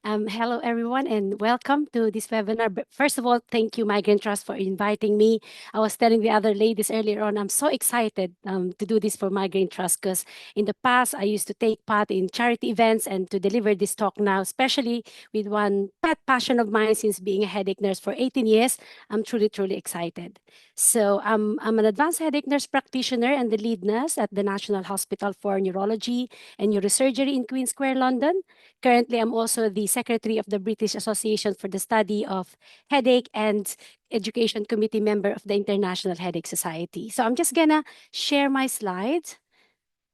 Hello, everyone, and welcome to this webinar. But first of all, thank you, Migraine Trust, for inviting me. I was telling the other ladies earlier on, I'm so excited to do this for Migraine Trust because in the past, I used to take part in charity events and to deliver this talk now, especially with one pet passion of mine since being a headache nurse for 18 years. I'm truly, truly excited. So I'm an advanced headache nurse practitioner and the lead nurse at the National Hospital for Neurology and Neurosurgery in Queen Square, London. Currently, I'm also the secretary of the British Association for the Study of Headache and Education Committee member of the International Headache Society. So I'm just gonna share my slides.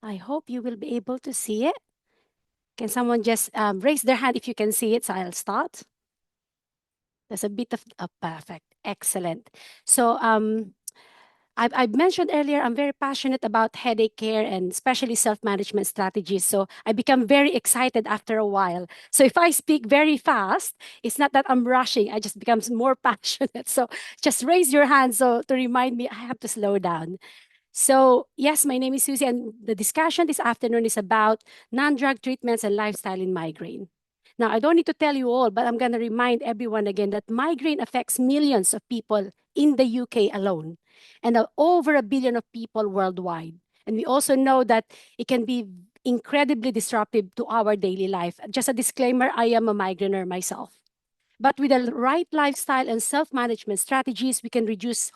I hope you will be able to see it. Can someone just raise their hand if you can see it? So I'll start. There's a bit of perfect, excellent. So I've mentioned earlier, I'm very passionate about headache care and especially self-management strategies. So I become very excited after a while. So if I speak very fast, it's not that I'm rushing. I just becomes more passionate. So just raise your hand so to remind me I have to slow down. So yes, my name is Susie, and the discussion this afternoon is about non-drug treatments and lifestyle in migraine. Now, I don't need to tell you all, but I'm going to remind everyone again that migraine affects millions of people in the UK alone and over a billion of people worldwide. And we also know that it can be incredibly disruptive to our daily life. Just a disclaimer, I am a migrainer myself. But with the right lifestyle and self-management strategies, we can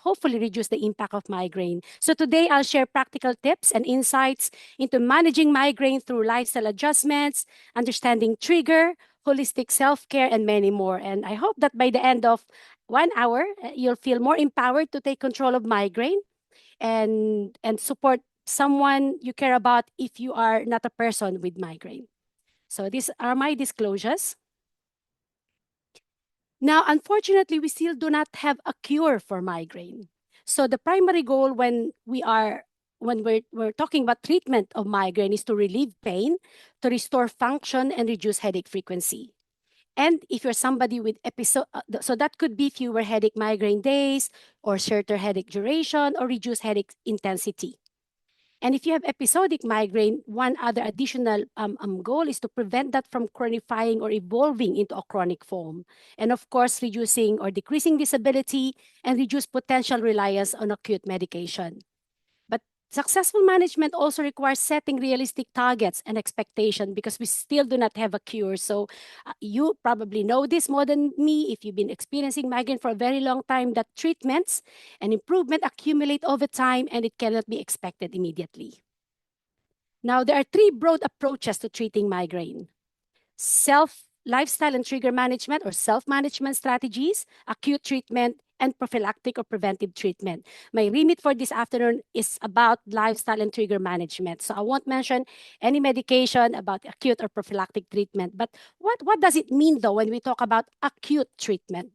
hopefully reduce the impact of migraine. So today I'll share practical tips and insights into managing migraine through lifestyle adjustments, understanding trigger, holistic self-care, and many more. And I hope that by the end of 1 hour, you'll feel more empowered to take control of migraine and support someone you care about if you are not a person with migraine. So these are my disclosures. Now, unfortunately, we still do not have a cure for migraine. So the primary goal when we're talking about treatment of migraine is to relieve pain, to restore function, and reduce headache frequency. And if you're somebody with episode, so that could be fewer headache migraine days, or shorter headache duration, or reduce headache intensity. And if you have episodic migraine, one other additional goal is to prevent that from chronifying or evolving into a chronic form. And of course, reducing or decreasing disability and reduce potential reliance on acute medication. But successful management also requires setting realistic targets and expectation because we still do not have a cure. So you probably know this more than me if you've been experiencing migraine for a very long time, that treatments and improvement accumulate over time and it cannot be expected immediately. Now, there are three broad approaches to treating migraine: lifestyle and trigger management or self-management strategies, acute treatment, and prophylactic or preventive treatment. My remit for this afternoon is about lifestyle and trigger management. So I won't mention any medication about acute or prophylactic treatment. But what does it mean though when we talk about acute treatment?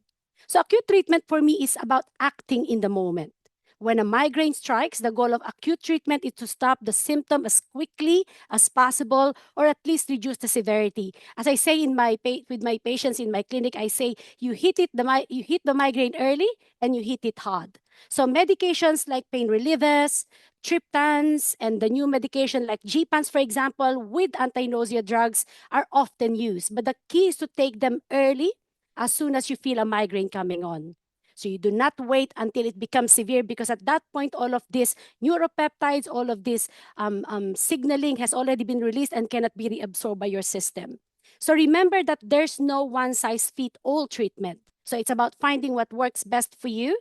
So acute treatment for me is about acting in the moment. When a migraine strikes, the goal of acute treatment is to stop the symptom as quickly as possible or at least reduce the severity. As I say with my patients in my clinic, I say you hit the migraine early and you hit it hard. So medications like pain relievers, triptans, and the new medication like Gpans, for example, with anti-nausea drugs are often used. But the key is to take them early as soon as you feel a migraine coming on. So you do not wait until it becomes severe because at that point, all of these neuropeptides, all of this signaling has already been released and cannot be reabsorbed by your system. So remember that there's no one-size-fits-all treatment. So it's about finding what works best for you,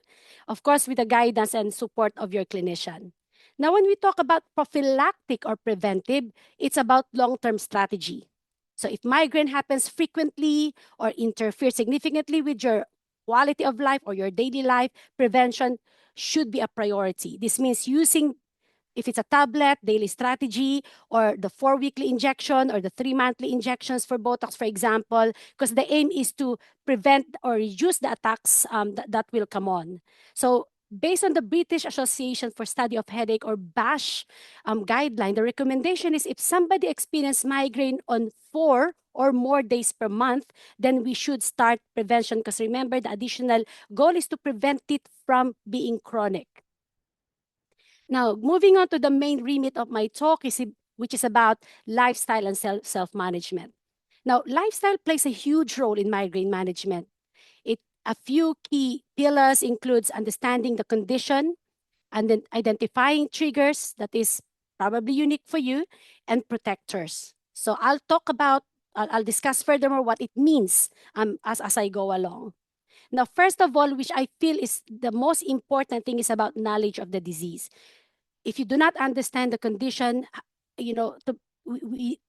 of course, with the guidance and support of your clinician. Now, when we talk about prophylactic or preventive, it's about long-term strategy. So if migraine happens frequently or interferes significantly with your quality of life or your daily life, prevention should be a priority. This means using, if it's a tablet, daily strategy, or the 4 weekly injection or the 3 monthly injections for Botox, for example, because the aim is to prevent or reduce the attacks that will come on. So based on the British Association for Study of Headache or BASH guideline, the recommendation is if somebody experiences migraine on 4 or more days per month, then we should start prevention because remember, the additional goal is to prevent it from being chronic. Now, moving on to the main remit of my talk, which is about lifestyle and self-management. Now, lifestyle plays a huge role in migraine management. A few key pillars includes understanding the condition and then identifying triggers that is probably unique for you and protectors. So I'll discuss furthermore what it means as I go along. Now, first of all, which I feel is the most important thing is about knowledge of the disease. If you do not understand the condition, you know, we,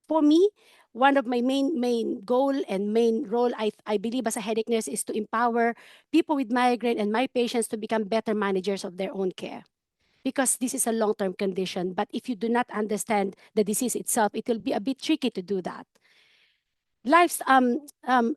for me, one of my main goal and main role, I believe as a headache nurse, is to empower people with migraine and my patients to become better managers of their own care. Because this is a long-term condition, but if you do not understand the disease itself, it will be a bit tricky to do that. Life's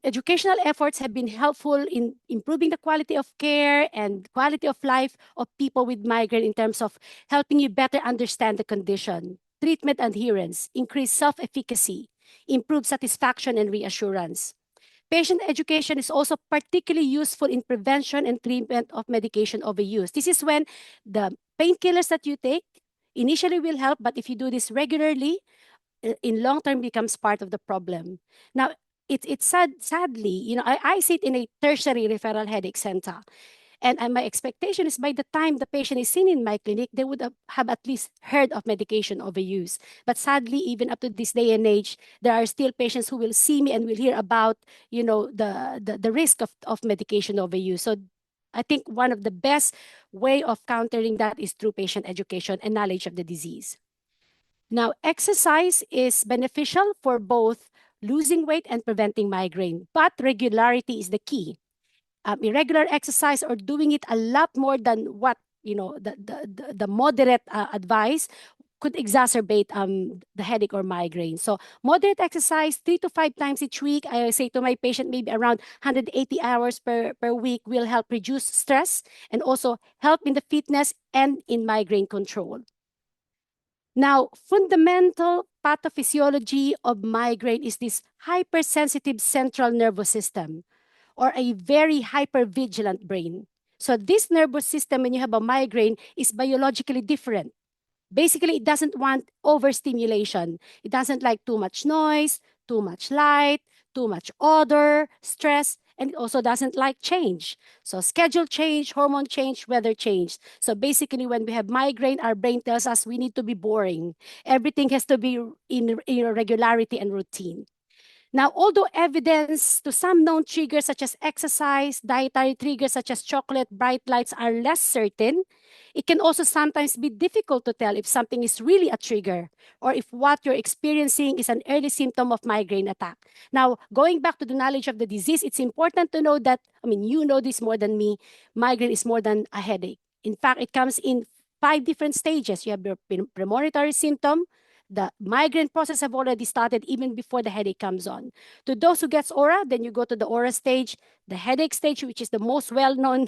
educational efforts have been helpful in improving the quality of care and quality of life of people with migraine in terms of helping you better understand the condition, treatment adherence, increase self-efficacy, improve satisfaction and reassurance. Patient education is also particularly useful in prevention and treatment of medication overuse. This is when the painkillers that you take initially will help, but if you do this regularly, in long term becomes part of the problem. Now, it's sadly, I sit in a tertiary referral headache center. And my expectation is by the time the patient is seen in my clinic, they would have at least heard of medication overuse. But sadly, even up to this day and age, there are still patients who will see me and will hear about, the risk of medication overuse. So I think one of the best way of countering that is through patient education and knowledge of the disease. Now, exercise is beneficial for both losing weight and preventing migraine, but regularity is the key. Irregular exercise or doing it a lot more than what the moderate advice could exacerbate the headache or migraine. So moderate exercise 3 to 5 times each week. I say to my patient maybe around 180 hours per week will help reduce stress and also help in the fitness and in migraine control. Now, fundamental pathophysiology of migraine is this hypersensitive central nervous system or a very hypervigilant brain. So this nervous system, when you have a migraine, is biologically different. Basically, it doesn't want overstimulation. It doesn't like too much noise, too much light, too much odor, stress, and it also doesn't like change. So schedule change, hormone change, weather change. So basically, when we have migraine, our brain tells us we need to be boring. Everything has to be in regularity and routine. Now, although evidence to some known triggers such as exercise, dietary triggers such as chocolate, bright lights are less certain, it can also sometimes be difficult to tell if something is really a trigger or if what you're experiencing is an early symptom of migraine attack. Now, going back to the knowledge of the disease, it's important to know that, you know this more than me, migraine is more than a headache. In fact, it comes in 5 different stages. You have your premonitory symptom, the migraine process have already started even before the headache comes on. To those who gets aura, then you go to the aura stage, the headache stage, which is the most well-known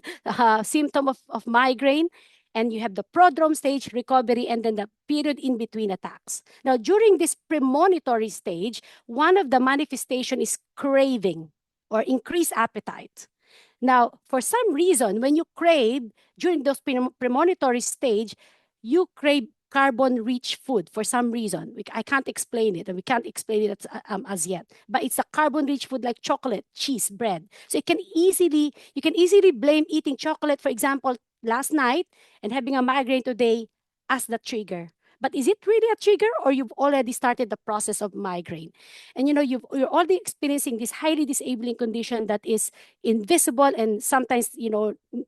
symptom of migraine. And you have the prodrome stage, recovery, and then the period in between attacks. Now, during this premonitory stage, one of the manifestation is craving or increased appetite. Now, for some reason, when you crave during those premonitory stage, you crave carbon-rich food for some reason. I can't explain it, and we can't explain it as yet. But it's a carbon-rich food like chocolate, cheese, bread. So you can easily blame eating chocolate, for example, last night and having a migraine today as the trigger. But is it really a trigger, or you've already started the process of migraine? And you're already experiencing this highly disabling condition that is invisible and sometimes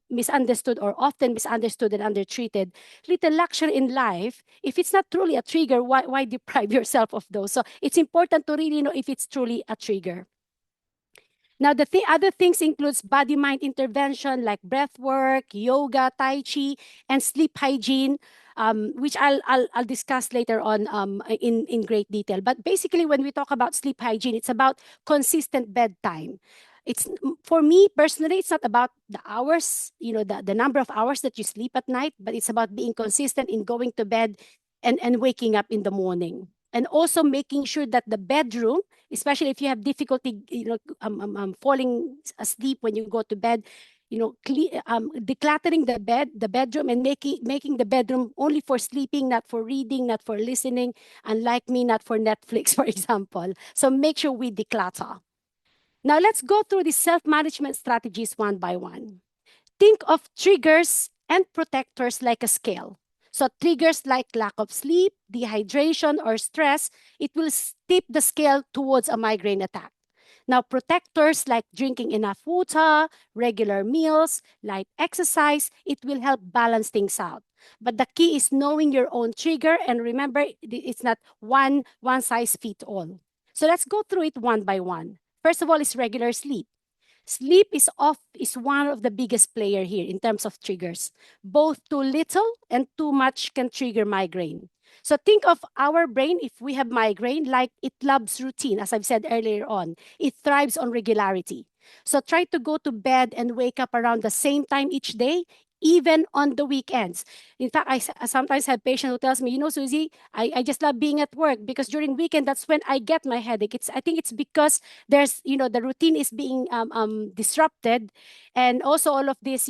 misunderstood or often misunderstood and undertreated. Little luxury in life, if it's not truly a trigger, why deprive yourself of those? So it's important to really know if it's truly a trigger. Now, the other things includes body-mind intervention like breath work, yoga, tai chi, and sleep hygiene, which I'll discuss later on in great detail. But basically, when we talk about sleep hygiene, it's about consistent bedtime. It's for me personally, it's not about the hours, the number of hours that you sleep at night, but it's about being consistent in going to bed and waking up in the morning. And also making sure that the bedroom, especially if you have difficulty, falling asleep when you go to bed, decluttering the bedroom, and making the bedroom only for sleeping, not for reading, not for listening, unlike me, not for Netflix, for example. So make sure we declutter. Now let's go through the self-management strategies one by one. Think of triggers and protectors like a scale. So triggers like lack of sleep, dehydration, or stress, it will tip the scale towards a migraine attack. Now, protectors like drinking enough water, regular meals, light exercise, it will help balance things out. But the key is knowing your own trigger, and remember, it's not one size fits all. So let's go through it one by one. First of all is regular sleep. Sleep is one of the biggest player here in terms of triggers. Both too little and too much can trigger migraine. So think of our brain, if we have migraine, like it loves routine, as I've said earlier on. It thrives on regularity. So try to go to bed and wake up around the same time each day, even on the weekends. In fact, I sometimes have patients who tells me, Susie, I just love being at work because during weekend, that's when I get my headache. I think it's because there's, the routine is being disrupted, and also all of these,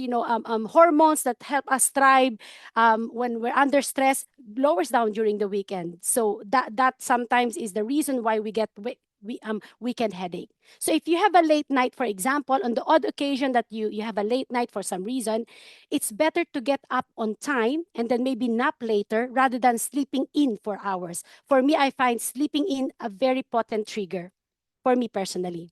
hormones that help us thrive when we're under stress lowers down during the weekend. So that sometimes is the reason why we get weekend headache. So if you have a late night, for example, on the odd occasion that you have a late night for some reason, it's better to get up on time and then maybe nap later rather than sleeping in for hours. For me, I find sleeping in a very potent trigger for me personally.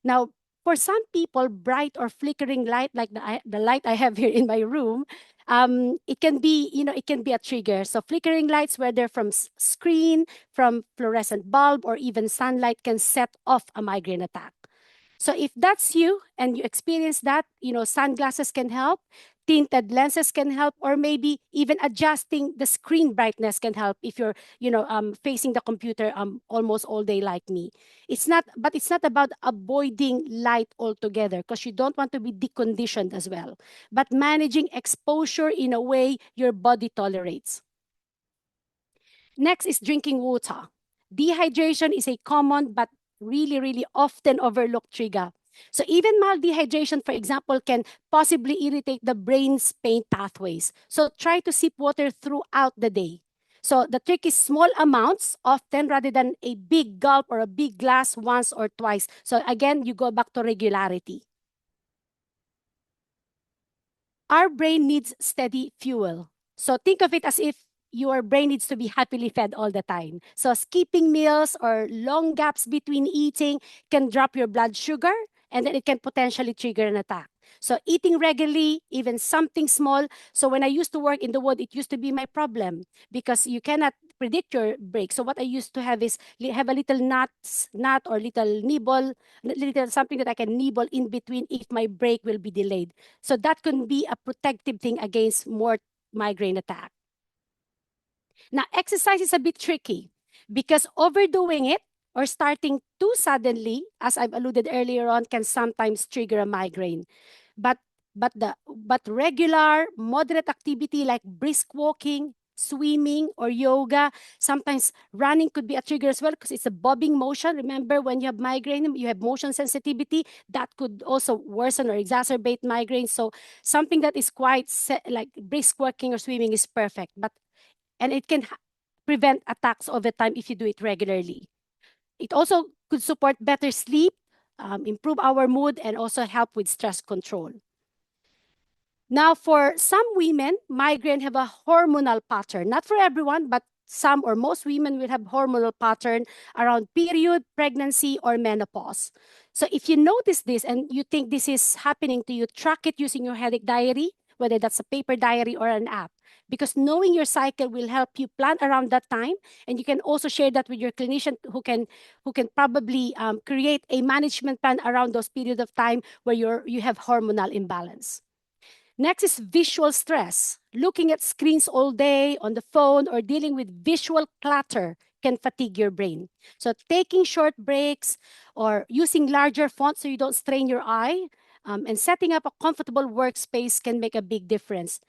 Now, for some people, bright or flickering light, like the light I have here in my room, it can be, it can be a trigger. So flickering lights, whether from screen, from fluorescent bulb, or even sunlight, can set off a migraine attack. So if that's you and you experience that, sunglasses can help, tinted lenses can help, or maybe even adjusting the screen brightness can help if you're, facing the computer almost all day like me. It's not about avoiding light altogether because you don't want to be deconditioned as well, but managing exposure in a way your body tolerates. Next is drinking water. Dehydration is a common but really, really often overlooked trigger. So even mild dehydration, for example, can possibly irritate the brain's pain pathways. So try to sip water throughout the day. So the trick is small amounts often rather than a big gulp or a big glass once or twice. So again, you go back to regularity. Our brain needs steady fuel. So think of it as if your brain needs to be happily fed all the time. So skipping meals or long gaps between eating can drop your blood sugar, and then it can potentially trigger an attack. So eating regularly, even something small. So when I used to work in the wood, it used to be my problem because you cannot predict your break. So what I used to have is have a little nut or little nibble, little something that I can nibble in between if my break will be delayed. So that can be a protective thing against more migraine attack. Now, exercise is a bit tricky because overdoing it or starting too suddenly, as I've alluded earlier on, can sometimes trigger a migraine. But but regular, moderate activity like brisk walking, swimming, or yoga, sometimes running could be a trigger as well because it's a bobbing motion. Remember, when you have migraine, you have motion sensitivity that could also worsen or exacerbate migraine. So something that is quite like brisk walking or swimming is perfect, and it can prevent attacks over time if you do it regularly. It also could support better sleep, improve our mood, and also help with stress control. Now, for some women, migraine have a hormonal pattern. Not for everyone, but some or most women will have hormonal pattern around period, pregnancy, or menopause. So if you notice this and you think this is happening to you, track it using your headache diary, whether that's a paper diary or an app, because knowing your cycle will help you plan around that time, and you can also share that with your clinician who can probably create a management plan around those periods of time where you have hormonal imbalance. Next is visual stress. Looking at screens all day on the phone or dealing with visual clutter can fatigue your brain. So taking short breaks or using larger fonts so you don't strain your eye, and setting up a comfortable workspace can make a big difference.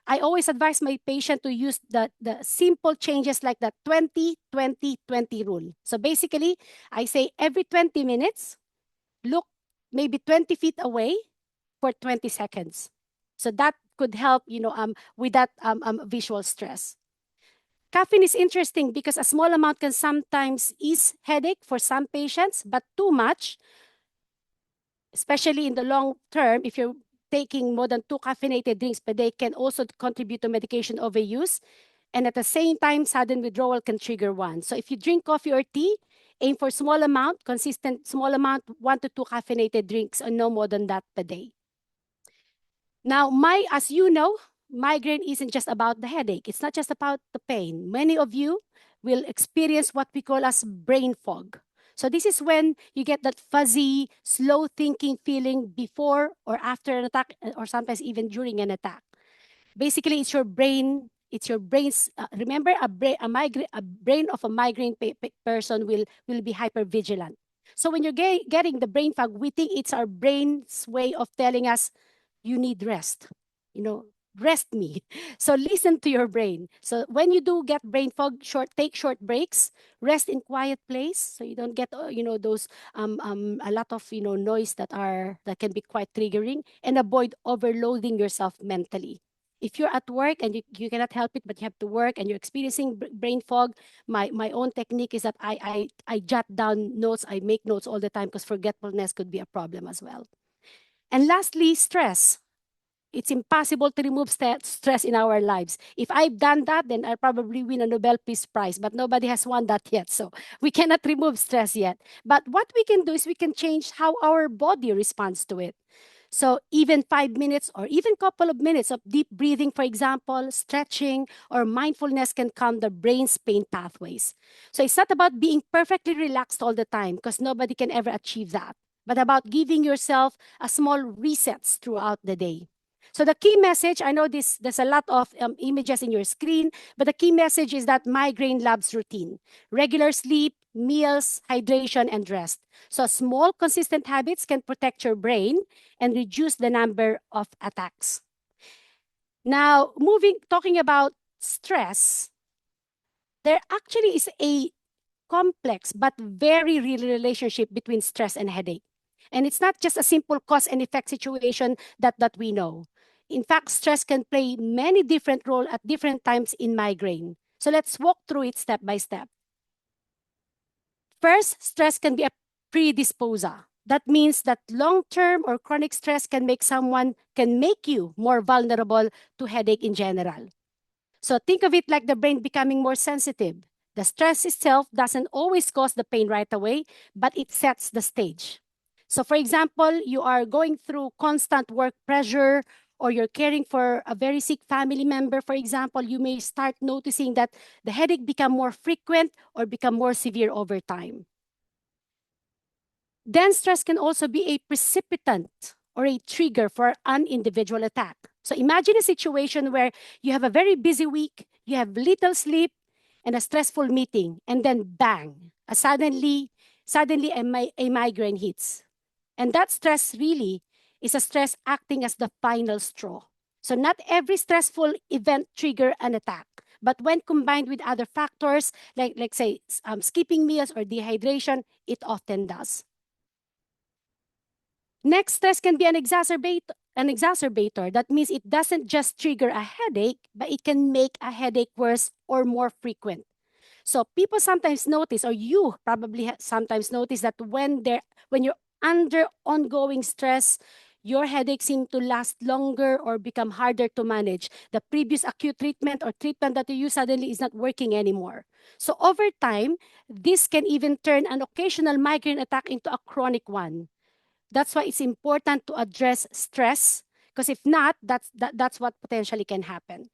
I always advise my patient to use the simple changes like the 20-20-20 rule. So basically, I say every 20 minutes, look maybe 20 feet away, for 20 seconds. So that could help, with that visual stress. Caffeine is interesting because a small amount can sometimes ease headache for some patients, but too much, especially in the long term, if you're taking more than 2 caffeinated drinks per day, can also contribute to medication overuse. And at the same time, sudden withdrawal can trigger one. So if you drink coffee or tea, aim for small amount, consistent small amount, 1 to 2 caffeinated drinks, and no more than that per day. Now, as you know, migraine isn't just about the headache. It's not just about the pain. Many of you will experience what we call as brain fog. So this is when you get that fuzzy, slow thinking feeling before or after an attack, or sometimes even during an attack. Basically, it's your brain. It's your brain's. Remember, a brain of a migraine person will be hyper vigilant. So when you're getting the brain fog, we think it's our brain's way of telling us you need rest. You know, rest me. So listen to your brain. So when you do get brain fog, take short breaks, rest in quiet place, so you don't get those a lot of noise that can be quite triggering, and avoid overloading yourself mentally. If you're at work and you cannot help it, but you have to work and you're experiencing brain fog, my own technique is that I jot down notes. I make notes all the time because forgetfulness could be a problem as well. And lastly, stress. It's impossible to remove stress in our lives. If I've done that, then I'll probably win a Nobel Peace Prize, but nobody has won that yet. So we cannot remove stress yet. But what we can do is we can change how our body responds to it. So even 5 minutes or even couple of minutes of deep breathing, for example, stretching or mindfulness can calm the brain's pain pathways. So it's not about being perfectly relaxed all the time because nobody can ever achieve that, but about giving yourself a small resets throughout the day. So the key message, I know there's a lot of images in your screen, but the key message is that migraine loves routine, regular sleep, meals, hydration, and rest. So small, consistent habits can protect your brain and reduce the number of attacks. Now, talking about stress, there actually is a complex but very real relationship between stress and headache. And it's not just a simple cause and effect situation that we know. In fact, stress can play many different roles at different times in migraine. So let's walk through it step by step. First, stress can be a predisposer. That means that long-term or chronic stress can make you more vulnerable to headache in general. So think of it like the brain becoming more sensitive. The stress itself doesn't always cause the pain right away, but it sets the stage. So for example, you are going through constant work pressure, or you're caring for a very sick family member, for example, you may start noticing that the headache become more frequent or become more severe over time. Then stress can also be a precipitant or a trigger for an individual attack. So imagine a situation where you have a very busy week, you have little sleep, and a stressful meeting, and then bang, suddenly a migraine hits. And that stress really is a stress acting as the final straw. So not every stressful event trigger an attack, but when combined with other factors, like say skipping meals or dehydration, it often does. Next, stress can be an exacerbator. That means it doesn't just trigger a headache, but it can make a headache worse or more frequent. So people sometimes notice, or you probably sometimes notice that when you're under ongoing stress, your headache seem to last longer or become harder to manage. The previous acute treatment or treatment that you use suddenly is not working anymore. So over time, this can even turn an occasional migraine attack into a chronic one. That's why it's important to address stress, because if not, that's what potentially can happen.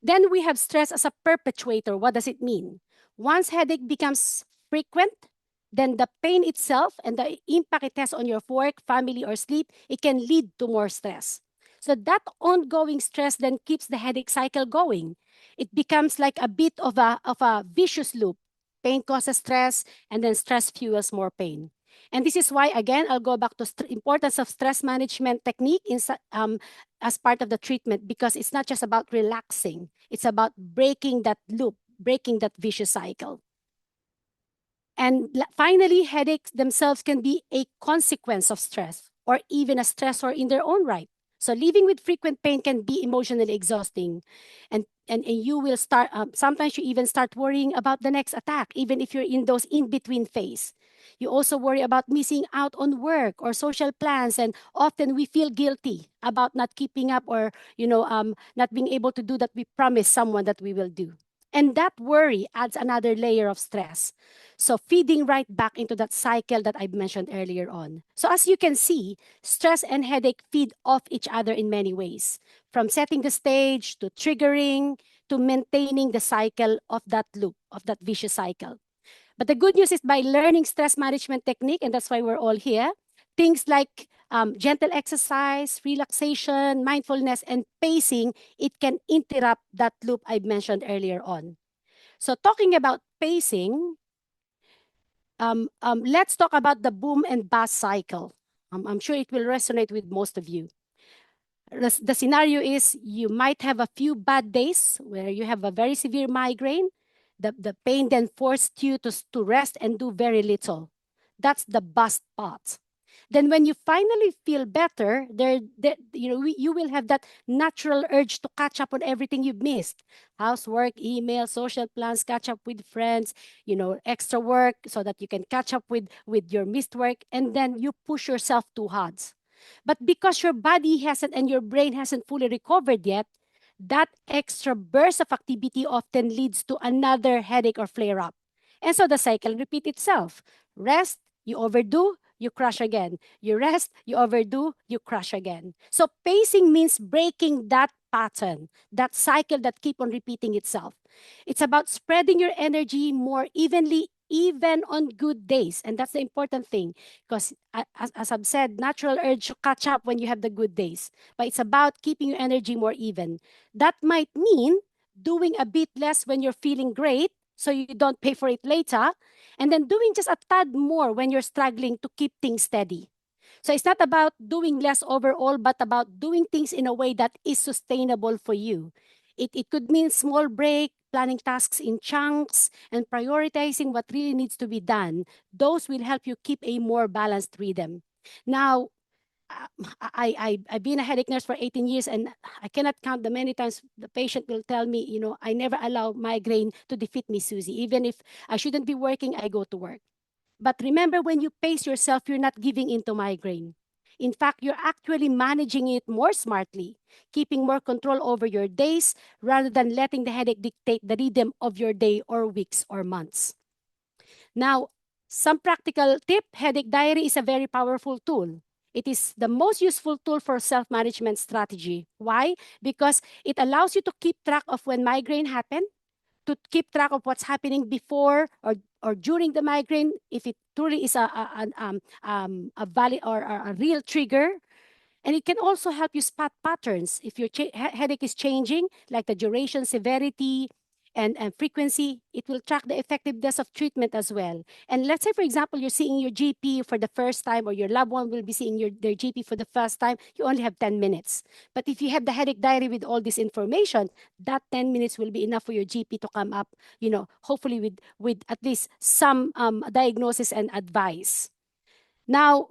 Then we have stress as a perpetuator. What does it mean? Once headache becomes frequent, then the pain itself and the impact it has on your work, family, or sleep, it can lead to more stress. So that ongoing stress then keeps the headache cycle going. It becomes like a bit of a vicious loop. Pain causes stress, and then stress fuels more pain. And this is why, again, I'll go back to importance of stress management technique as part of the treatment, because it's not just about relaxing. It's about breaking that loop, breaking that vicious cycle. And finally, headaches themselves can be a consequence of stress or even a stressor in their own right. So living with frequent pain can be emotionally exhausting. And you will start, sometimes you even start worrying about the next attack, even if you're in those in-between phase. You also worry about missing out on work or social plans, and often we feel guilty about not keeping up or, not being able to do that we promised someone that we will do. And that worry adds another layer of stress. So feeding right back into that cycle that I mentioned earlier on. So as you can see, stress and headache feed off each other in many ways, from setting the stage to triggering to maintaining the cycle of that loop, of that vicious cycle. But the good news is by learning stress management technique, and that's why we're all here, things like gentle exercise, relaxation, mindfulness, and pacing, it can interrupt that loop I mentioned earlier on. So talking about pacing, let's talk about the boom and bust cycle. I'm sure it will resonate with most of you. The scenario is you might have a few bad days where you have a very severe migraine. The pain then forced you to rest and do very little. That's the bust part. Then when you finally feel better, you will have that natural urge to catch up on everything you've missed. Housework, email, social plans, catch up with friends, extra work so that you can catch up with your missed work, and then you push yourself too hard. But because your body hasn't and your brain hasn't fully recovered yet, that extra burst of activity often leads to another headache or flare up. And so the cycle repeats itself. Rest, you overdo, you crash again. You rest, you overdo, you crash again. So pacing means breaking that pattern, that cycle that keep on repeating itself. It's about spreading your energy more evenly, even on good days. And that's the important thing, because as I've said, natural urge to catch up when you have the good days. But it's about keeping your energy more even. That might mean doing a bit less when you're feeling great, so you don't pay for it later, and then doing just a tad more when you're struggling to keep things steady. So it's not about doing less overall, but about doing things in a way that is sustainable for you. It could mean small break, planning tasks in chunks, and prioritizing what really needs to be done. Those will help you keep a more balanced rhythm. Now, I've been a headache nurse for 18 years, and I cannot count the many times the patient will tell me, I never allow migraine to defeat me, Susie. Even if I shouldn't be working, I go to work. But remember, when you pace yourself, you're not giving into migraine. In fact, you're actually managing it more smartly, keeping more control over your days rather than letting the headache dictate the rhythm of your day or weeks or months. Now, some practical tip, headache diary is a very powerful tool. It is the most useful tool for self-management strategy. Why? Because it allows you to keep track of when migraine happened, to keep track of what's happening before or during the migraine, if it truly is a valid or a real trigger. And it can also help you spot patterns. If your headache is changing, like the duration, severity, and frequency, it will track the effectiveness of treatment as well. And let's say, for example, you're seeing your GP for the first time, or your loved one will be seeing their GP for the first time, you only have 10 minutes. But if you have the headache diary with all this information, that 10 minutes will be enough for your GP to come up, hopefully with at least some diagnosis and advice. Now,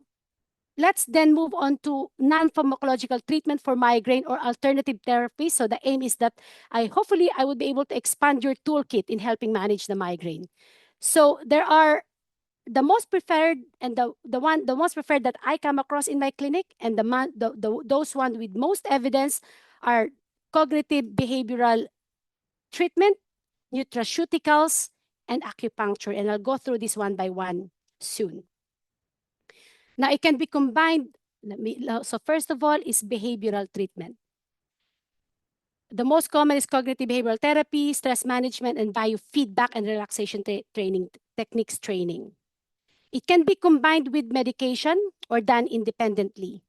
let's then move on to non-pharmacological treatment for migraine or alternative therapy. So the aim is that hopefully I would be able to expand your toolkit in helping manage the migraine. So there are the most preferred and the most preferred that I come across in my clinic, and those one with most evidence are cognitive behavioral treatment, nutraceuticals, and acupuncture. And I'll go through this one by one soon. Now, it can be combined. So first of all is behavioral treatment. The most common is cognitive behavioral therapy, stress management, and biofeedback and relaxation training techniques training. It can be combined with medication or done independently.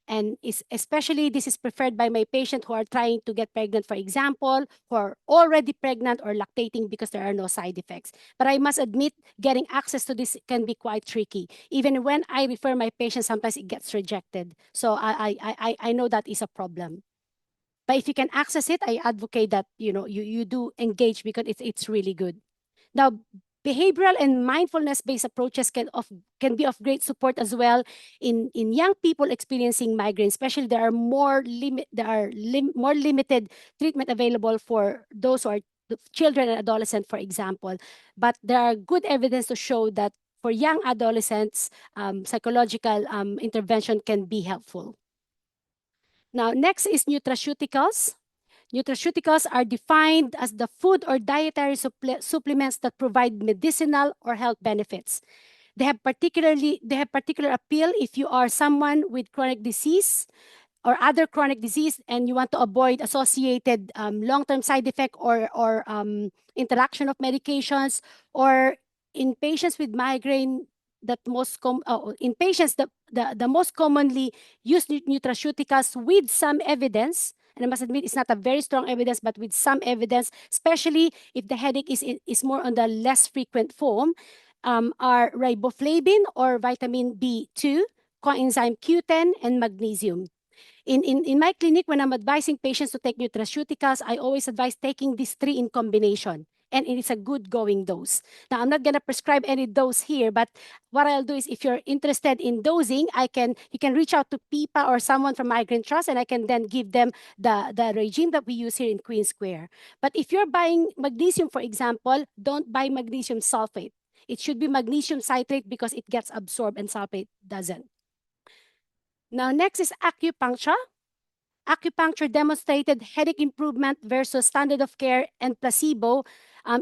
And especially this is preferred by my patients who are trying to get pregnant, for example, who are already pregnant or lactating because there are no side effects. But I must admit, getting access to this can be quite tricky. Even when I refer my patients, sometimes it gets rejected. So I know that is a problem. But if you can access it, I advocate that you do engage because it's really good. Now, Behavioral and mindfulness-based approaches can be of great support as well in young people experiencing migraine. Especially, more limited treatment available for those who are children and adolescents, for example. But there are good evidence to show that for young adolescents, psychological intervention can be helpful. Now, next is nutraceuticals. Nutraceuticals are defined as the food or dietary supplements that provide medicinal or health benefits. They have particular appeal if you are someone with chronic disease or other chronic disease and you want to avoid associated long-term side effect or interaction of medications, or in patients with migraine that in patients the most commonly used nutraceuticals with some evidence, and I must admit it's not a very strong evidence, but with some evidence, especially if the headache is more on the less frequent form, are riboflavin or vitamin B2, coenzyme Q10, and magnesium. In my clinic, when I'm advising patients to take nutraceuticals, I always advise taking these three in combination. And it is a good going dose. Now, I'm not going to prescribe any dose here, but what I'll do is if you're interested in dosing, you can reach out to PIPA or someone from Migraine Trust, and I can then give them the regime that we use here in Queen Square. But if you're buying magnesium, for example, don't buy magnesium sulfate. It should be magnesium citrate because it gets absorbed and sulfate doesn't. Now, next is acupuncture. Acupuncture demonstrated headache improvement versus standard of care and placebo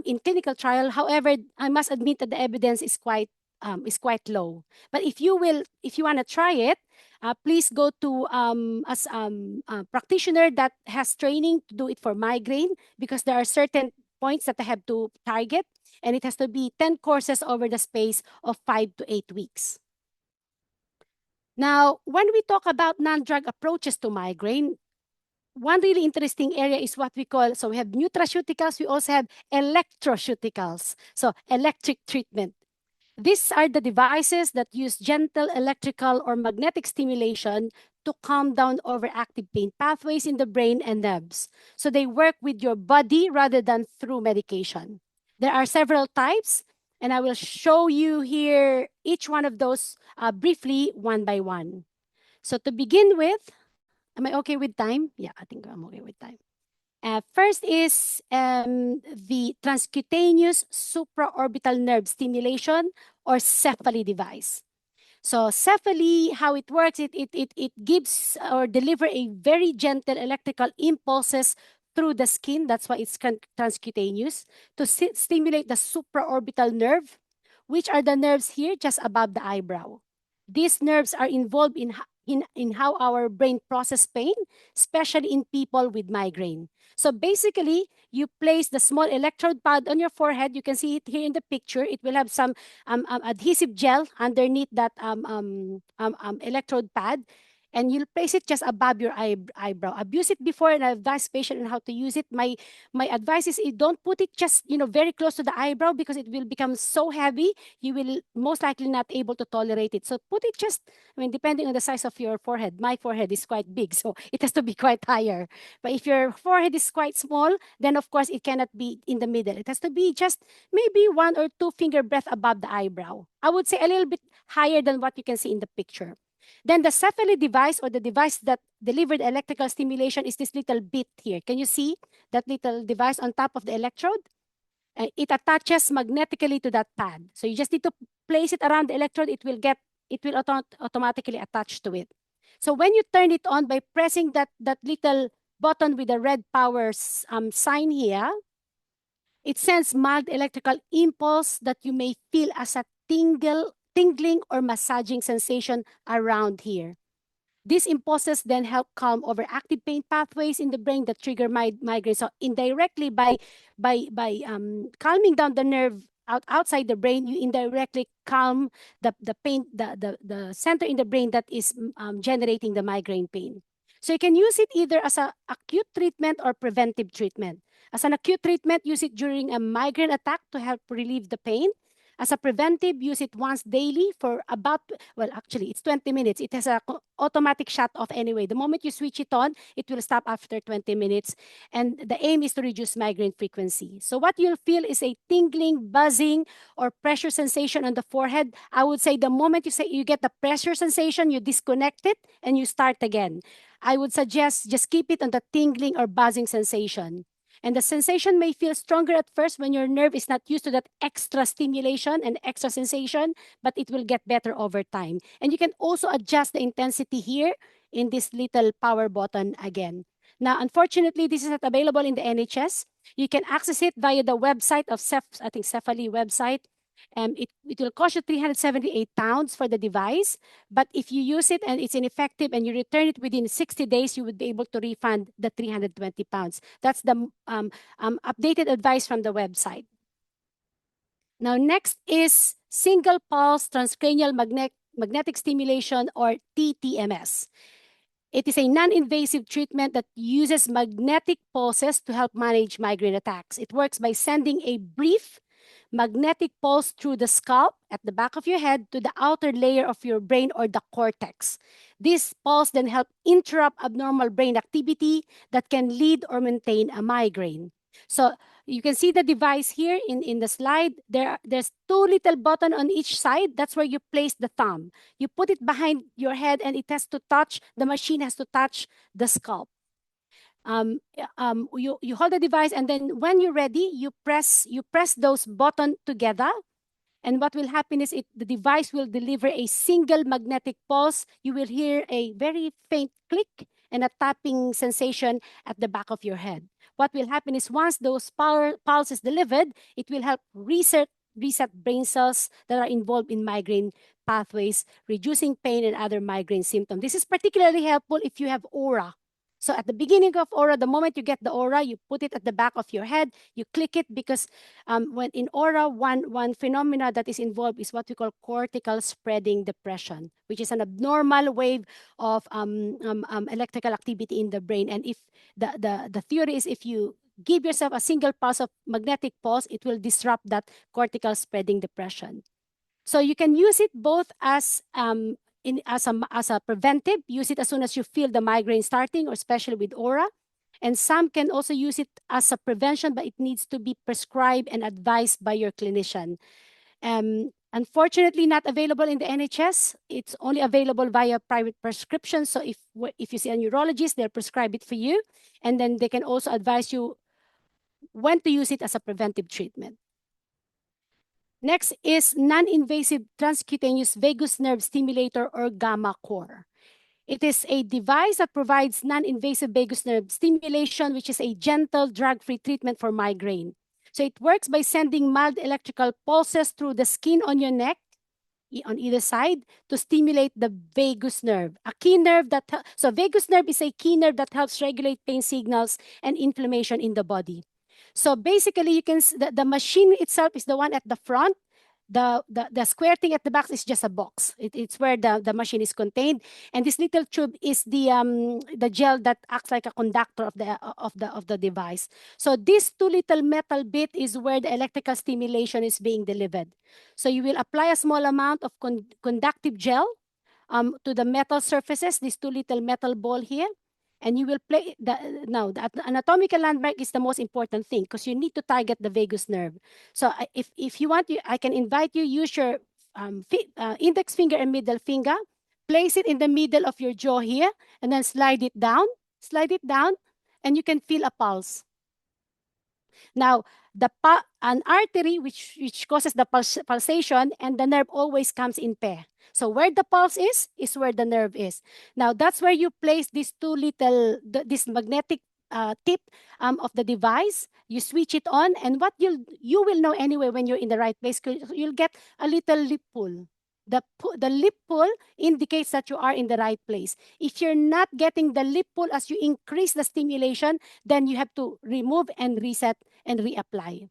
in clinical trial. However, I must admit that the evidence is quite low. But if you want to try it, please go to a practitioner that has training to do it for migraine, because there are certain points that I have to target, and it has to be 10 courses over the space of 5 to 8 weeks. Now, when we talk about non-drug approaches to migraine, one really interesting area is what we call, so we have nutraceuticals, we also have electroceuticals, so electric treatment. These are the devices that use gentle electrical or magnetic stimulation to calm down overactive pain pathways in the brain and nerves. So they work with your body rather than through medication. There are several types, and I will show you here each one of those briefly one by one. So to begin with, am I okay with time? Yeah, I think I'm okay with time. First is the transcutaneous supraorbital nerve stimulation or cephaly device. So cephaly, how it works, it gives or deliver a very gentle electrical impulses through the skin. That's why it's transcutaneous, to stimulate the supraorbital nerve, which are the nerves here just above the eyebrow. These nerves are involved in how our brain process pain, especially in people with migraine. So basically, you place the small electrode pad on your forehead. You can see it here in the picture. It will have some adhesive gel underneath that electrode pad, and you'll place it just above your eyebrow. I've used it before, and I've advised patients on how to use it. My advice is don't put it just very close to the eyebrow, because it will become so heavy you will most likely not able to tolerate it. So put it just, I mean, depending on the size of your forehead. My forehead is quite big, so it has to be quite higher. But if your forehead is quite small, then of course it cannot be in the middle. It has to be just maybe 1 or 2 finger breadth above the eyebrow. I would say a little bit higher than what you can see in the picture. Then the cephaly device, or the device that delivered electrical stimulation, is this little bit here. Can you see that little device on top of the electrode? It attaches magnetically to that pad. So you just need to place it around the electrode. It will automatically attach to it. So when you turn it on by pressing that little button with the red power sign here, it sends mild electrical impulse that you may feel as a tingling or massaging sensation around here. These impulses then help calm overactive pain pathways in the brain that trigger migraine. So indirectly, by calming down the nerve outside the brain, you indirectly calm the pain, the center in the brain that is generating the migraine pain. So you can use it either as an acute treatment or preventive treatment. As an acute treatment, use it during a migraine attack to help relieve the pain. As a preventive, use it once daily for about, well, actually, it's 20 minutes. It has a automatic shut off anyway. The moment you switch it on, it will stop after 20 minutes. And the aim is to reduce migraine frequency. So what you'll feel is a tingling, buzzing, or pressure sensation on the forehead. I would say the moment you say you get the pressure sensation, you disconnect it and you start again. I would suggest just keep it on the tingling or buzzing sensation. And the sensation may feel stronger at first when your nerve is not used to that extra stimulation and extra sensation, but it will get better over time. And you can also adjust the intensity here in this little power button again. Now, unfortunately, this is not available in the NHS. You can access it via the website of I think Cephali website. It will cost you 378 pounds for the device. But if you use it and it's ineffective and you return it within 60 days, you would be able to refund the 320 pounds. That's the updated advice from the website. Now, next is single pulse transcranial magnetic stimulation, or TTMS. It is a non-invasive treatment that uses magnetic pulses to help manage migraine attacks. It works by sending a brief magnetic pulse through the scalp at the back of your head to the outer layer of your brain, or the cortex. This pulse then helps interrupt abnormal brain activity that can lead or maintain a migraine. So you can see the device here in the slide. There's two little buttons on each side. That's where you place the thumb. You put it behind your head and it has to touch, the machine has to touch the scalp. You hold the device, and then when you're ready, you press those buttons together. And what will happen is the device will deliver a single magnetic pulse. You will hear a very faint click and a tapping sensation at the back of your head. What will happen is once those pulse is delivered, it will help reset brain cells that are involved in migraine pathways, reducing pain and other migraine symptoms. This is particularly helpful if you have aura. So at the beginning of aura, the moment you get the aura, you put it at the back of your head, you click it, because when in aura, one phenomena that is involved is what we call cortical spreading depression, which is an abnormal wave of electrical activity in the brain. And if the theory is, if you give yourself a single pulse of magnetic pulse, it will disrupt that cortical spreading depression. So you can use it both as as a preventive, use it as soon as you feel the migraine starting, or especially with aura. And some can also use it as a prevention, but it needs to be prescribed and advised by your clinician. Unfortunately, not available in the NHS. It's only available via private prescription. So if you see a neurologist, they'll prescribe it for you. And then they can also advise you when to use it as a preventive treatment. Next is non-invasive transcutaneous vagus nerve stimulator, or gamma core. It is a device that provides non-invasive vagus nerve stimulation, which is a gentle, drug-free treatment for migraine. So it works by sending mild electrical pulses through the skin on your neck, on either side, to stimulate the vagus nerve, a key nerve so vagus nerve is a key nerve that helps regulate pain signals and inflammation in the body. So basically, the machine itself is the one at the front. The square thing at the back is just a box. It's where the machine is contained, and this little tube is the gel that acts like a conductor of the device. So this two little metal bit is where the electrical stimulation is being delivered. So you will apply a small amount of conductive gel to the metal surfaces, this two little metal ball here. And you will play now the anatomical landmark is the most important thing, because you need to target the vagus nerve. So if you want, I can invite you, use your index finger and middle finger, place it in the middle of your jaw here, and then slide it down, and you can feel a pulse. Now, an artery which causes the pulsation, and the nerve always comes in pair. So where the pulse is where the nerve is. Now, that's where you place these two little, this magnetic tip of the device. You switch it on, and what you will know anyway when you're in the right place, you'll get a little lip pull. The lip pull indicates that you are in the right place. If you're not getting the lip pull as you increase the stimulation, then you have to remove and reset and reapply.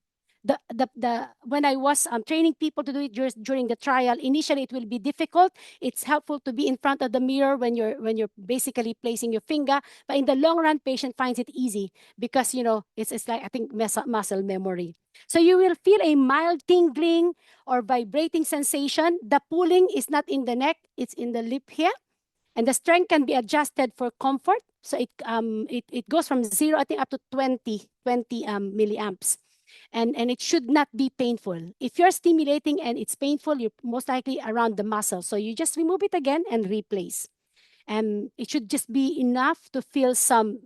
when I was training people to do it during the trial, initially it will be difficult. It's helpful to be in front of the mirror when you're basically placing your finger, but in the long run, patient finds it easy because it's like, I think, muscle memory. So you will feel a mild tingling or vibrating sensation. The pulling is not in the neck; it's in the lip here, and the strength can be adjusted for comfort. So it goes from 0, I think, up to 20 milliamps, and it should not be painful. If you're stimulating and it's painful, you're most likely around the muscle. So you just remove it again and replace. And it should just be enough to feel some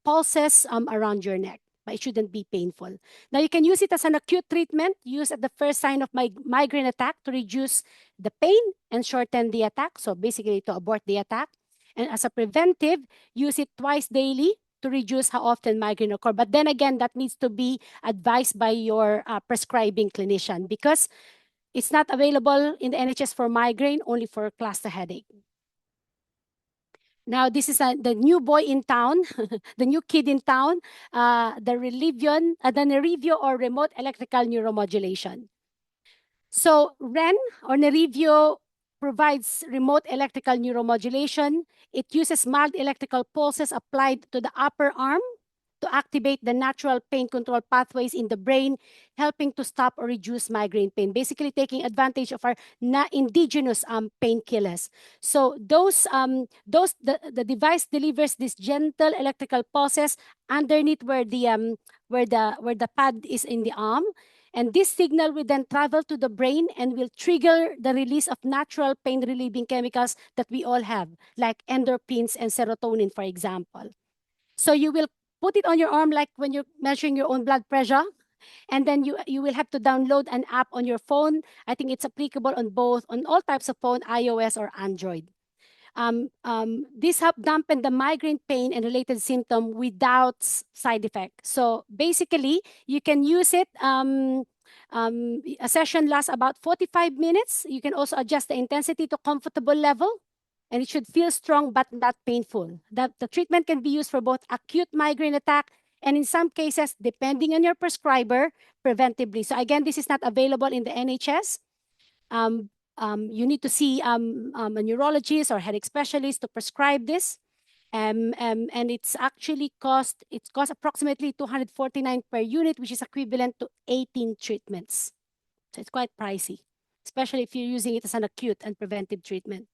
pulses around your neck, but it shouldn't be painful. Now, you can use it as an acute treatment, use at the first sign of migraine attack to reduce the pain and shorten the attack. So basically to abort the attack. And as a preventive, use it twice daily to reduce how often migraine occur. But then again, that needs to be advised by your prescribing clinician, because it's not available in the NHS for migraine, only for cluster headache. Now, this is the new boy in town, the new kid in town, the Nerivio, or remote electrical neuromodulation. So REN, or Nerivio, provides remote electrical neuromodulation. It uses mild electrical pulses applied to the upper arm to activate the natural pain control pathways in the brain, helping to stop or reduce migraine pain, basically taking advantage of our indigenous painkillers. So the device delivers these gentle electrical pulses underneath where the pad is in the arm. And this signal will then travel to the brain and will trigger the release of natural pain relieving chemicals that we all have, like endorphins and serotonin, for example. So you will put it on your arm like when you're measuring your own blood pressure. And then you will have to download an app on your phone. I think it's applicable on all types of phone, iOS or Android. This help dampen the migraine pain and related symptom without side effect. So basically, you can use it. A session lasts about 45 minutes. You can also adjust the intensity to comfortable level, and it should feel strong but not painful. The treatment can be used for both acute migraine attack and, in some cases, depending on your prescriber, preventively. So again, this is not available in the NHS. You need to see a neurologist or headache specialist to prescribe this. And it costs approximately 249 per unit, which is equivalent to 18 treatments. So it's quite pricey, especially if you're using it as an acute and preventive treatment.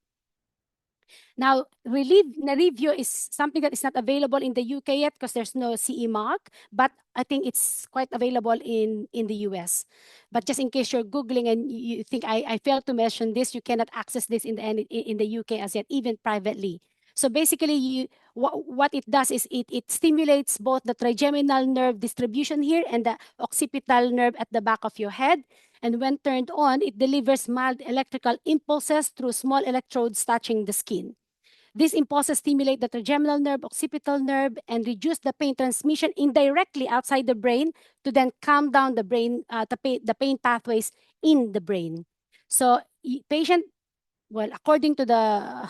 Now, Nerivio is something that is not available in the UK yet because there's no CE mark, but I think it's quite available in the US. But just in case you're Googling and you think I failed to mention this, you cannot access this in the UK as yet, even privately. So basically, what it does is it stimulates both the trigeminal nerve distribution here and the occipital nerve at the back of your head. And when turned on, it delivers mild electrical impulses through small electrodes touching the skin. These impulses stimulate the trigeminal nerve, occipital nerve, and reduce the pain transmission indirectly outside the brain to then calm down the pain pathways in the brain. So patient, well, according to the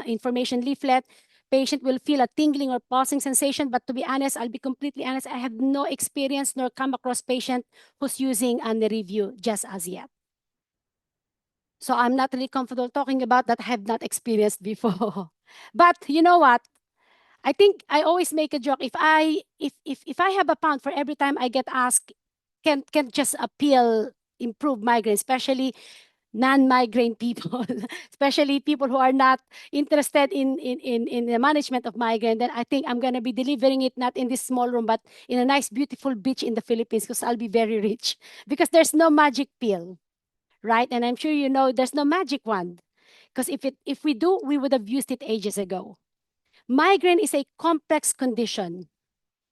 information leaflet, patient will feel a tingling or pulsing sensation. But to be honest, I'll be completely honest, I have no experience nor come across patient who's using a review just as yet. So I'm not really comfortable talking about that. I have not experienced before. But you know what? I think I always make a joke. If I have a pound for every time I get asked, can just a pill improve migraine, especially non-migraine people, especially people who are not interested in the management of migraine, then I think I'm going to be delivering it not in this small room, but in a nice, beautiful beach in the Philippines, because I'll be very rich. Because there's no magic pill, right? And I'm sure you know there's no magic wand. Because if we do, we would have used it ages ago. Migraine is a complex condition.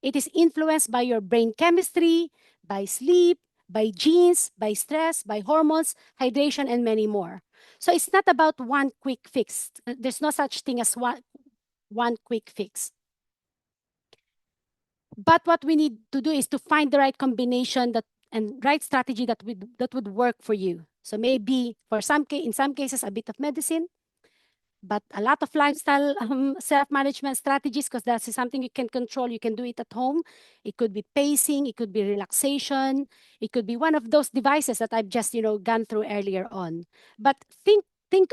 It is influenced by your brain chemistry, by sleep, by genes, by stress, by hormones, hydration, and many more. So it's not about one quick fix. There's no such thing as one quick fix. But what we need to do is to find the right combination and right strategy that would work for you. So maybe in some cases, a bit of medicine, but a lot of lifestyle self-management strategies, because that's something you can control. You can do it at home. It could be pacing, it could be relaxation, it could be one of those devices that I've just gone through earlier on. But think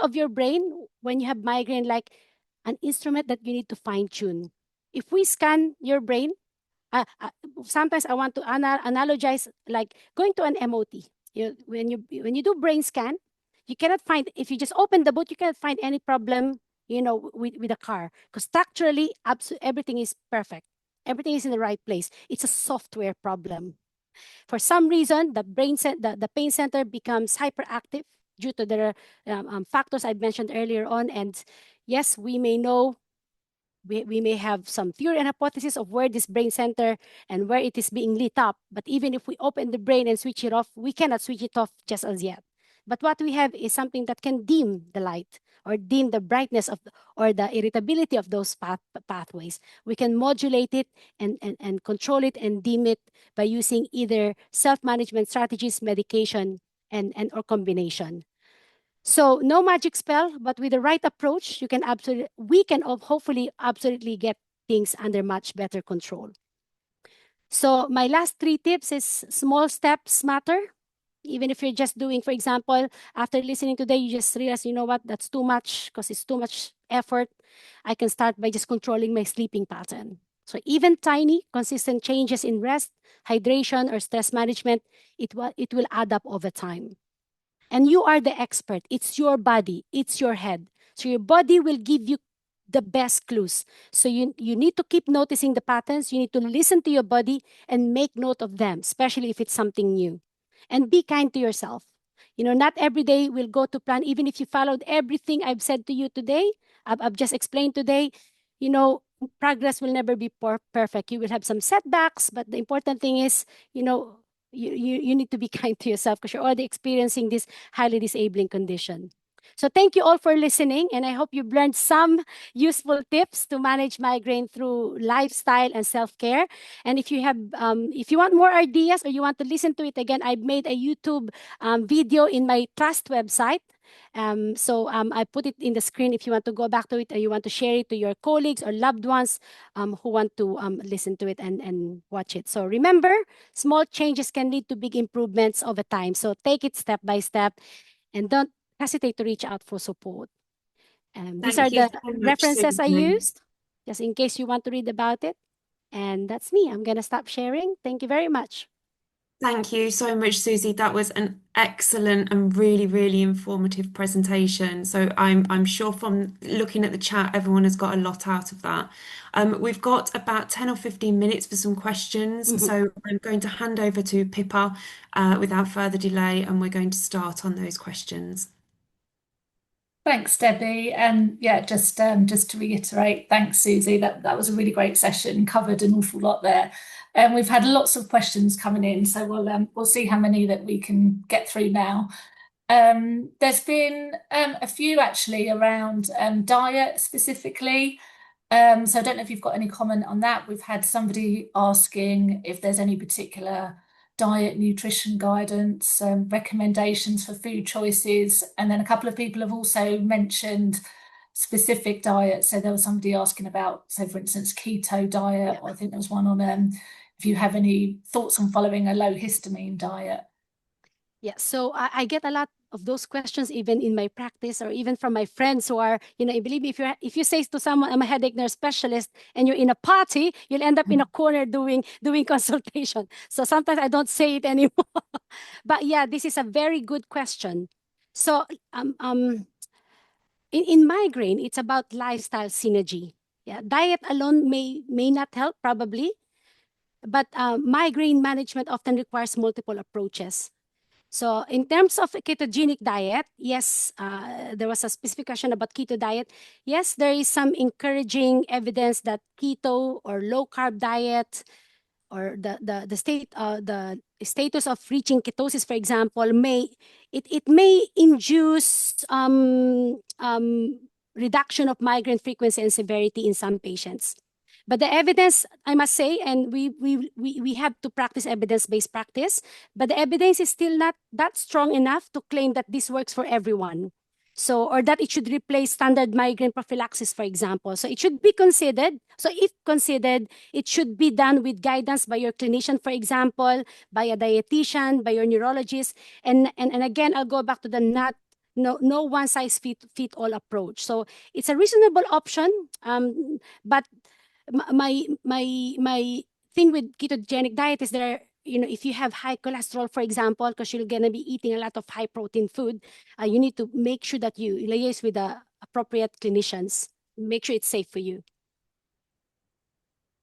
of your brain when you have migraine like an instrument that you need to fine tune. If we scan your brain, uh, uh, sometimes I want to analogize like going to an MOT. When you do brain scan, you cannot find, if you just open the boot, you cannot find any problem, with a car, because structurally, everything is perfect. Everything is in the right place. It's a software problem. For some reason, the pain center becomes hyperactive due to the factors I mentioned earlier on. And yes, we may know, we may have some theory and hypothesis of where this brain center and where it is being lit up. But even if we open the brain and switch it off, we cannot switch it off just as yet. But what we have is something that can dim the light or dim the brightness or the irritability of those pathways. We can modulate it and control it and dim it by using either self-management strategies, medication, and or combination. So no magic spell, but with the right approach, we can hopefully absolutely get things under much better control. So my last 3 tips is small steps matter. Even if you're just doing, for example, after listening today, you just realize, you know what, that's too much because it's too much effort. I can start by just controlling my sleeping pattern. So even tiny, consistent changes in rest, hydration, or stress management, it will add up over time. And you are the expert. It's your body, it's your head. So your body will give you the best clues. So you need to keep noticing the patterns. You need to listen to your body and make note of them, especially if it's something new. And be kind to yourself. Not every day will go to plan, even if you followed everything I've said to you today, I've just explained today. You know, progress will never be perfect. You will have some setbacks, but the important thing is, you need to be kind to yourself because you're already experiencing this highly disabling condition. So thank you all for listening, and I hope you've learned some useful tips to manage migraine through lifestyle and self-care. And if you want more ideas or you want to listen to it again, I've made a YouTube video in my trust website. So I put it in the screen if you want to go back to it or you want to share it to your colleagues or loved ones who want to listen to it and watch it. So remember, small changes can lead to big improvements over time. So take it step by step and don't hesitate to reach out for support. These are Thank you the so much, references I Susie. used, just in case you want to read about it. And that's me. I'm going to stop sharing. Thank you very much. Thank you so much, Susie. That was an excellent and really, really informative presentation. So I'm sure from looking at the chat, everyone has got a lot out of that. We've got about 10 or 15 minutes for some questions. Mhm. So I'm going to hand over to Pippa without further delay, and we're going to start on those questions. Thanks, Debbie. And yeah, just to reiterate, thanks, Susie. That was a really great session, covered an awful lot there. And we've had lots of questions coming in, so we'll see how many that we can get through now. There's been a few actually around diet specifically. So I don't know if you've got any comment on that. We've had somebody asking if there's any particular diet nutrition guidance, recommendations for food choices. And then a couple of people have also mentioned specific diets. So there was somebody asking about, say, for instance, keto diet, Yeah. or I think there was one on if you have any thoughts on following a low histamine diet. Yeah, so I get a lot of those questions even in my practice or even from my friends who are, believe me, if you say to someone, I'm a headache nurse specialist, and you're in a party, you'll end up in a corner doing consultation. So sometimes I don't say it anymore. But yeah, this is a very good question. So in migraine, it's about lifestyle synergy. Yeah, diet alone may not help probably, but migraine management often requires multiple approaches. So in terms of a ketogenic diet, yes, there was a specific question about keto diet. Yes, there is some encouraging evidence that keto or low carb diet or the status of reaching ketosis, for example, may induce reduction of migraine frequency and severity in some patients. But the evidence, I must say, and we have to practice evidence-based practice, but the evidence is still not that strong enough to claim that this works for everyone. So, or that it should replace standard migraine prophylaxis, for example. So it should be considered. So if considered, it should be done with guidance by your clinician, for example, by a dietitian, by your neurologist. And again, I'll go back to the not no one size fit all approach. So it's a reasonable option. But my thing with ketogenic diet is there, if you have high cholesterol, for example, because you're gonna be eating a lot of high protein food, you need to make sure that you liaise with the appropriate clinicians. Make sure it's safe for you.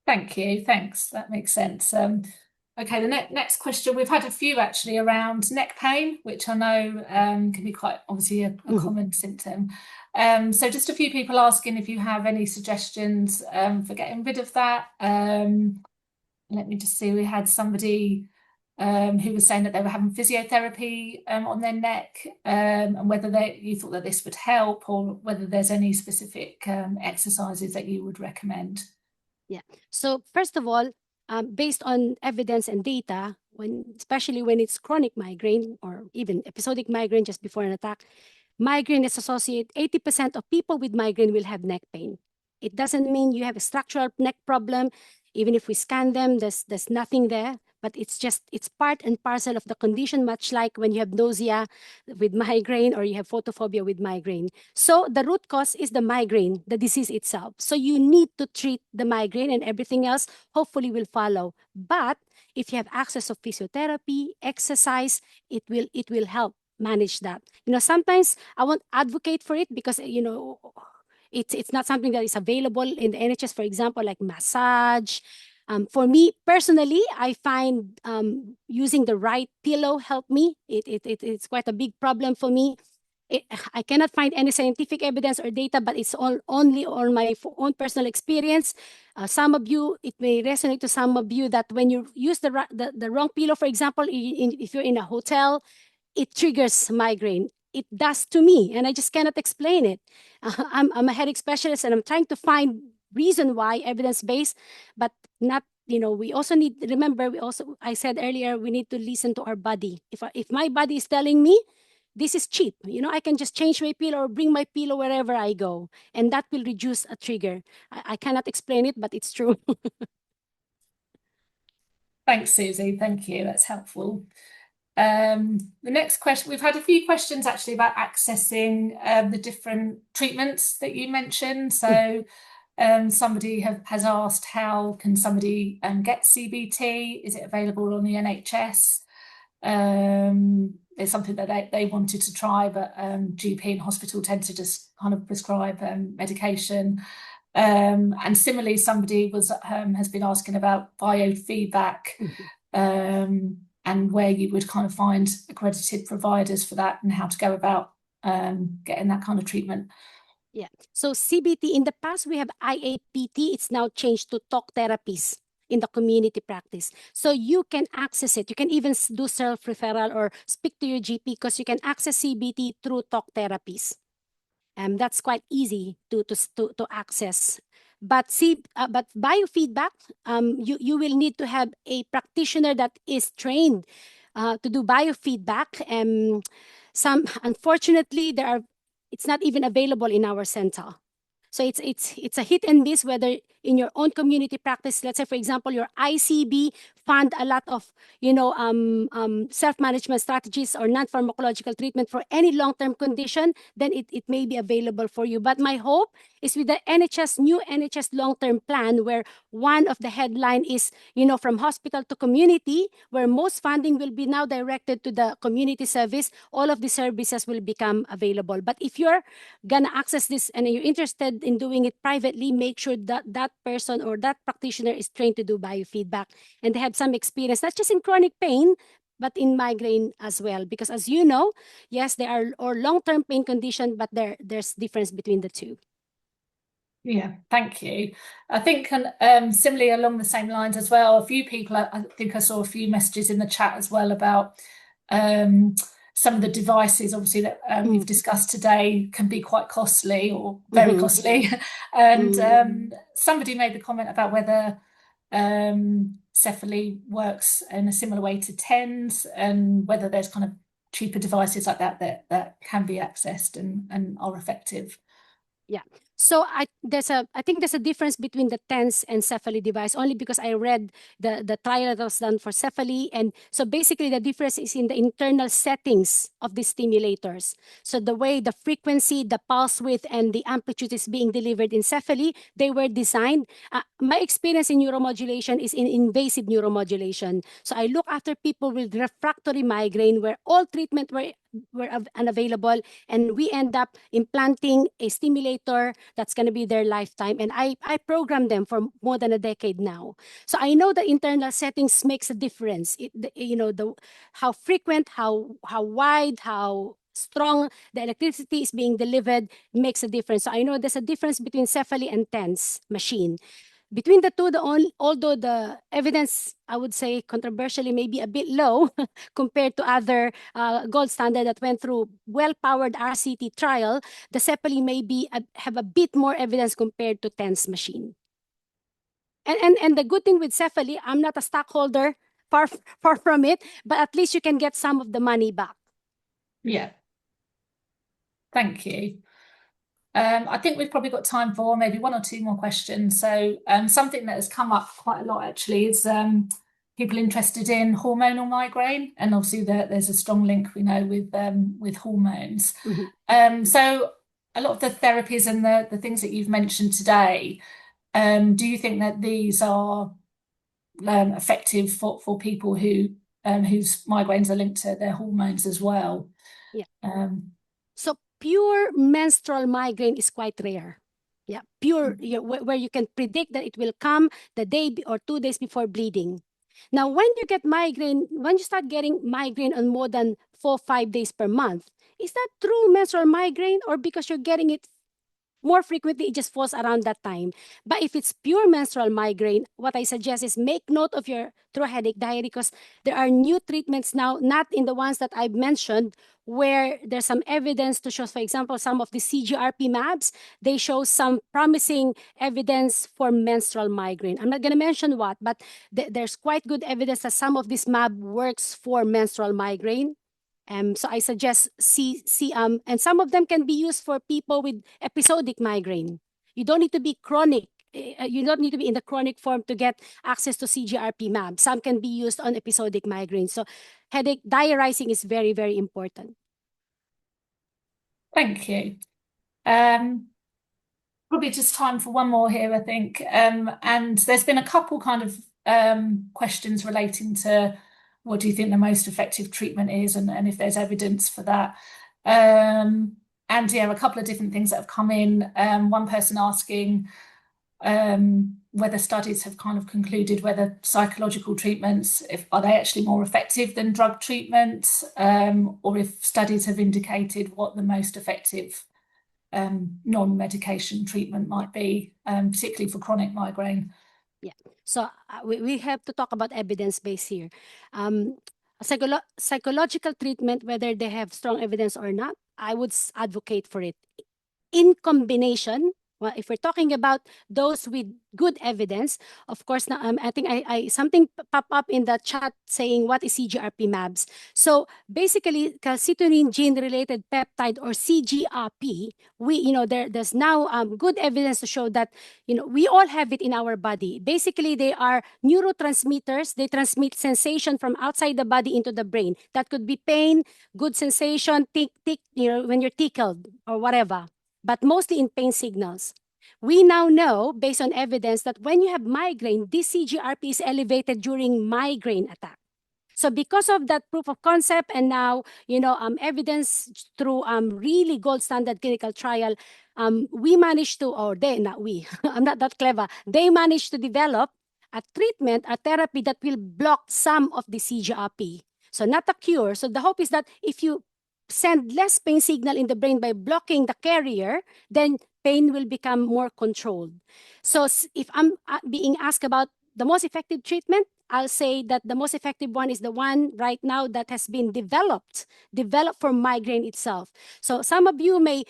Thank you. Thanks. That makes sense. Okay, the next question, we've had a few actually around neck pain, which I know can be quite obviously a common symptom. So just a few people asking if you have any suggestions for getting rid of that. Let me just see, we had somebody who was saying that they were having physiotherapy on their neck, and whether you thought that this would help, or whether there's any specific exercises that you would recommend. Yeah. So first of all, based on evidence and data, especially when it's chronic migraine or even episodic migraine just before an attack, migraine is associated, 80% of people with migraine will have neck pain. It doesn't mean you have a structural neck problem. Even if we scan them, there's nothing there, but it's part and parcel of the condition, much like when you have nausea with migraine or you have photophobia with migraine. So the root cause is the migraine, the disease itself. So you need to treat the migraine, and everything else hopefully will follow. But if you have access to physiotherapy, exercise, it will help manage that. Sometimes I won't advocate for it because it's not something that is available in the NHS, for example, like massage. For me personally, I find using the right pillow help me. It's quite a big problem for me. I cannot find any scientific evidence or data, but it's only on my own personal experience. Some of you, it may resonate to some of you that when you use the wrong pillow, for example, if you're in a hotel, it triggers migraine. It does to me, and I just cannot explain it. I'm a headache specialist, and I'm trying to find reason why, evidence-based, but not, we also need, remember, I said earlier, we need to listen to our body. If my body is telling me, this is cheap, I can just change my pillow or bring my pillow wherever I go, and that will reduce a trigger. I cannot explain it, but it's true. Thanks, Susie. Thank you. That's helpful. The next question, we've had a few questions actually about accessing the different treatments that you mentioned. So somebody has asked, how can somebody get CBT? Is it available on the NHS? It's something that they wanted to try, but GP and hospital tend to just kind of prescribe medication. And similarly, somebody has been asking about biofeedback. And where you would kind of find accredited providers for that, and how to go about getting that kind of treatment. Yeah. So CBT, in the past, we have IAPT. It's now changed to talk therapies in the community practice. So you can access it. You can even do self-referral or speak to your GP, because you can access CBT through talk therapies. That's quite easy to access. But but biofeedback, you will need to have a practitioner that is trained to do biofeedback. Unfortunately, it's not even available in our center. So it's a hit and miss whether in your own community practice, let's say, for example, your ICB fund a lot of, self-management strategies or non-pharmacological treatment for any long-term condition, then it may be available for you. But my hope is with the new NHS long-term plan, where one of the headline is, from hospital to community, where most funding will be now directed to the community service, all of the services will become available. But if you're gonna access this and you're interested in doing it privately, make sure that that person or that practitioner is trained to do biofeedback, and they have some experience, not just in chronic pain, but in migraine as well. Because as you know, yes, there are or long-term pain condition, but there's difference between the two. Yeah, thank you. I think similarly along the same lines as well, a few people, I think I saw a few messages in the chat as well about some of the devices, obviously, that we've discussed today can be quite costly or very costly. And somebody made the comment about whether Cephaly works in a similar way to TENS, and whether there's kind of cheaper devices like that can be accessed and are effective. Yeah. So I think there's a difference between the TENS and Cephaly device only because I read the trial that was done for Cephaly. And so basically the difference is in the internal settings of the stimulators. So the way the frequency, the pulse width, and the amplitude is being delivered in Cephaly, they were designed. My experience in neuromodulation is in invasive neuromodulation. So I look after people with refractory migraine where all treatment were unavailable, and we end up implanting a stimulator that's going to be their lifetime. And I programmed them for more than a decade now. So I know the internal settings makes a difference. How frequent, how wide, how strong the electricity is being delivered makes a difference. So I know there's a difference between Cephaly and TENS machine. Between the two, although the evidence, I would say, controversially may be a bit low compared to other gold standard that went through well-powered RCT trial, the Cephaly may have a bit more evidence compared to TENS machine. And the good thing with Cephaly, I'm not a stockholder, far from it, but at least you can get some of the money back. Yeah. Thank you. I think we've probably got time for maybe one or two more questions. So something that has come up quite a lot actually is people interested in hormonal migraine, and obviously there's a strong link we know with hormones. So a lot of the therapies and the things that you've mentioned today, do you think that these are effective for people whose migraines are linked to their hormones as well? Yeah. So pure menstrual migraine is quite rare. Yeah, pure, where you can predict that it will come the day or 2 days before bleeding. Now, when you start getting migraine on more than 4-5 days per month, is that true menstrual migraine, or because you're getting it more frequently, it just falls around that time? But if it's pure menstrual migraine, what I suggest is make note of your true headache diary, because there are new treatments now, not in the ones that I've mentioned, where there's some evidence to show, for example, some of the CGRP mAbs, they show some promising evidence for menstrual migraine. I'm not going to mention what, but there's quite good evidence that some of this mAb works for menstrual migraine. So I suggest and some of them can be used for people with episodic migraine. You don't need to be chronic. You don't need to be in the chronic form to get access to CGRP mAb. Some can be used on episodic migraine. So headache diarising is very, very important. Thank you. Probably just time for one more here, I think. And there's been a couple kind of questions relating to what do you think the most effective treatment is, and if there's evidence for that. And yeah, a couple of different things that have come in. One person asking whether studies have kind of concluded whether psychological treatments, are they actually more effective than drug treatments, or if studies have indicated what the most effective non-medication treatment might be, particularly for chronic migraine. Yeah. So we have to talk about evidence-based here. Psychological treatment, whether they have strong evidence or not, I would advocate for it in combination. Well, if we're talking about those with good evidence, of course, now I think I something pop up in the chat saying what is CGRP mAbs. So basically, calcitonin gene-related peptide, or CGRP, there's now good evidence to show that we all have it in our body. Basically, they are neurotransmitters. They transmit sensation from outside the body into the brain. That could be pain, good sensation, when you're tickled or whatever, but mostly in pain signals. We now know, based on evidence, that when you have migraine, this CGRP is elevated during migraine attack. So because of that proof of concept, and now evidence through really gold standard clinical trial, we managed to, or they, not we, I'm not that clever, they managed to develop a treatment, a therapy that will block some of the CGRP. So not a cure. So the hope is that if you send less pain signal in the brain by blocking the carrier, then pain will become more controlled. So if I'm being asked about the most effective treatment, I'll say that the most effective one is the one right now that has been developed for migraine itself. So some of you may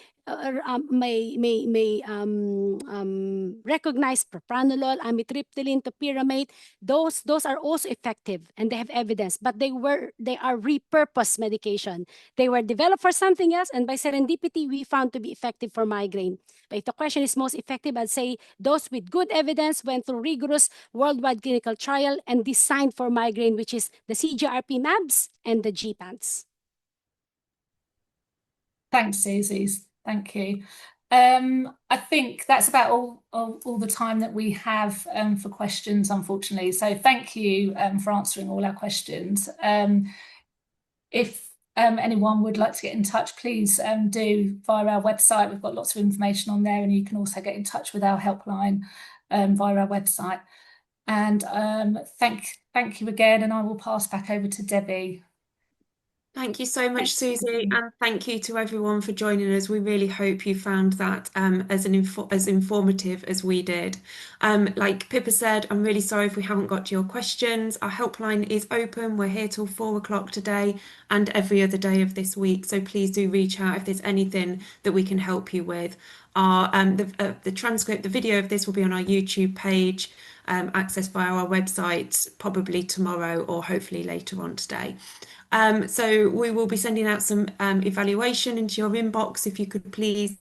recognize propranolol, amitriptyline, topiramate. Those are also effective and they have evidence, but they are repurposed medication. They were developed for something else, and by serendipity, we found to be effective for migraine. But if the question is most effective, I'd say those with good evidence went through rigorous worldwide clinical trial and designed for migraine, which is the CGRP mAbs and the GPANs. Thanks, Susie. Thank you. I think that's about all the time that we have for questions, unfortunately. So thank you for answering all our questions. If anyone would like to get in touch, please do via our website. We've got lots of information on there, and you can also get in touch with our helpline via our website. And thank you again, and I will pass back over to Debbie. Thank you so much, Susie, and thank you to everyone for joining us. We really hope you found that as informative as we did. Like Pippa said, I'm really sorry if we haven't got to your questions. Our helpline is open. We're here till 4 o'clock today and every other day of this week. So please do reach out if there's anything that we can help you with. The transcript, the video of this will be on our YouTube page, accessed via our website probably tomorrow or hopefully later on today. So we will be sending out some evaluation into your inbox. If you could please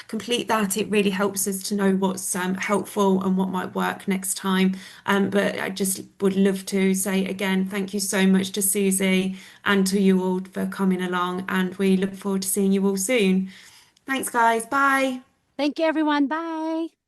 complete that, it really helps us to know what's helpful and what might work next time. But I just would love to say again, thank you so much to Susie and to you all for coming along, and we look forward to seeing you all soon. Thanks, guys. Bye. Thank you, everyone. Bye.